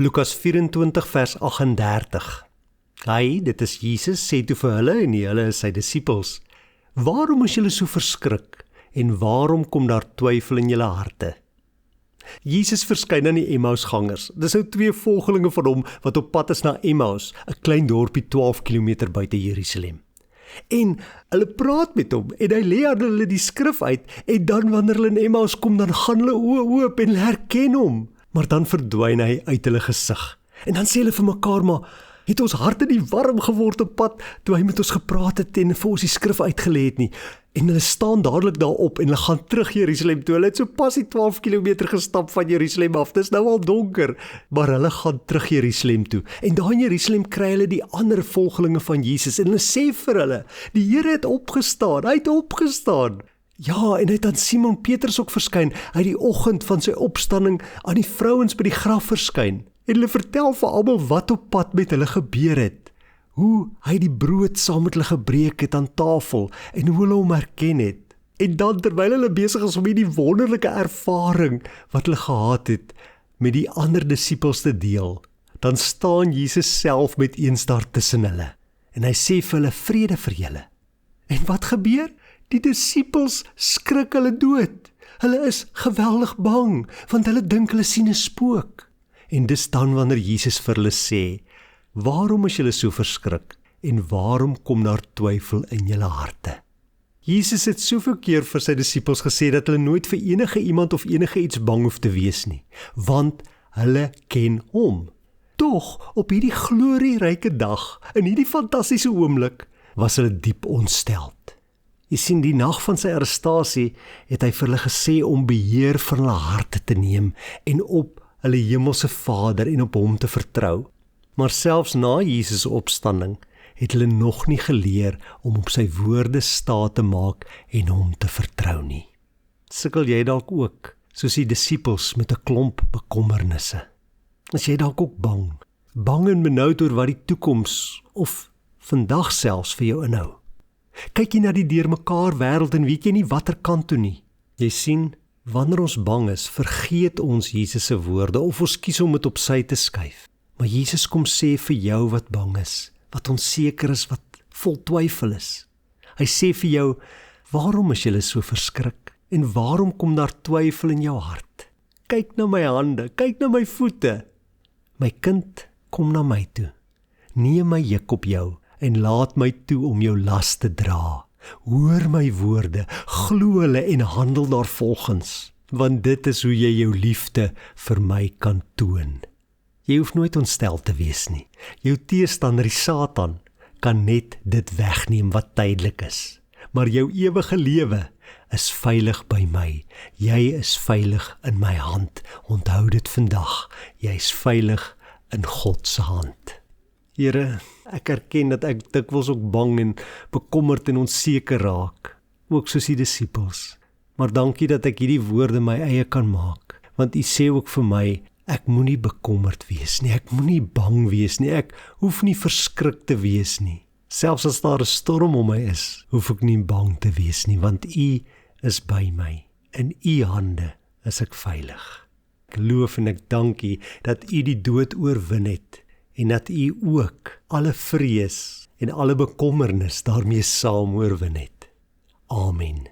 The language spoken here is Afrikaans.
Lukas 24 vers 38. Hy, dit is Jesus, sê toe vir hulle en hulle is sy disippels: Waarom is julle so verskrik en waarom kom daar twyfel in julle harte? Jesus verskyn aan die Emmausgangers. Dis nou 2 volgelinge van hom wat op pad is na Emmaus, 'n klein dorpie 12 km buite Jerusalem. En hulle praat met hom en hy lê aan hulle die skrif uit en dan wanneer hulle in Emmaus kom, dan gaan hulle oë oop en hulle herken hom. Maar dan verdwyn hy uit hulle gesig. En dan sê hulle vir mekaar, maar het ons harte nie warm geword op pad toe hy met ons gepraat het en vir ons die skrif uitgelê het nie? En hulle staan dadelik daarop en hulle gaan terug Jerusalem toe. Hulle het so pas die 12 km gestap van Jerusalem af. Dis nou al donker, maar hulle gaan terug Jerusalem toe. En daar in Jerusalem kry hulle die ander volgelinge van Jesus en hulle sê vir hulle, die Here het opgestaan, hy het opgestaan. Ja, en hy het aan Simon Petrus ook verskyn, hy het die oggend van sy opstanding aan die vrouens by die graf verskyn. En hulle vertel vir almal wat op pad met hulle gebeur het. Hoe hy die brood saam met hulle gebreek het aan tafel en hoe hulle hom herken het. En dan terwyl hulle besig is om hierdie wonderlike ervaring wat hulle gehad het met die ander disippels te deel, dan staan Jesus self met eens daar tussen hulle. En hy sê vir hulle, vrede vir julle. En wat gebeur? Die disippels skrik hulle dood. Hulle is geweldig bang, want hulle dink hulle sien 'n spook. En dis dan wanneer Jesus vir hulle sê, waarom is julle so verskrik en waarom kom daar twyfel in julle harte? Jesus het soveel keer vir sy disippels gesê dat hulle nooit vir enige iemand of enige iets bang hoef te wees nie, want hulle ken hom. Tog, op hierdie glorieryke dag, in hierdie fantastiese oomblik, was hulle diep ontsteld. Jy sien, die nag van sy arrestasie het hy vir hulle gesê om beheer van hulle harte te neem en op hulle hemelse Vader en op hom te vertrou. Maar selfs na Jesus' opstanding het hulle nog nie geleer om op sy woorde staat te maak en hom te vertrou nie. Sukkel jy dalk ook, soos die disippels met 'n klomp bekommernisse? Is jy dalk ook bang en benoud oor wat die toekoms of vandag selfs vir jou inhou? Kyk jy na die deurmekaar wêreld en weet jy nie watter kant toe nie? Jy sien, wanneer ons bang is, vergeet ons Jesus se woorde of ons kies om dit op sy te skuif. Maar Jesus kom sê vir jou wat bang is, wat onseker is, wat vol twyfel is. Hy sê vir jou, waarom is jy so verskrik? En waarom kom daar twyfel in jou hart? Kyk na my hande, kyk na my voete. My kind, kom na my toe. Neem my juk op jou en laat my toe om jou las te dra. Hoor my woorde, glo hulle en handel daarvolgens, want dit is hoe jy jou liefde vir my kan toon. Jy hoef nooit ontstel te wees nie. Jou teestander, die Satan, kan net dit wegneem wat tydelik is. Maar jou ewige lewe is veilig by my. Jy is veilig in my hand. Onthou dit vandag. Jy is veilig in God se hand. Here, ek erken dat ek dikwels ook bang en bekommerd en onseker raak, ook soos die disippels. Maar dankie dat ek hierdie woorde my eie kan maak, want U sê ook vir my, ek moenie bekommerd wees nie, ek moenie bang wees nie, ek hoef nie verskrik te wees nie. Selfs as daar 'n storm om my is, hoef ek nie bang te wees nie, want U is by my. In U hande is ek veilig. Ek loof en ek dank U dat U die dood oorwin het en dat U ook alle vrees en alle bekommernis daarmee saam oorwin het. Amen.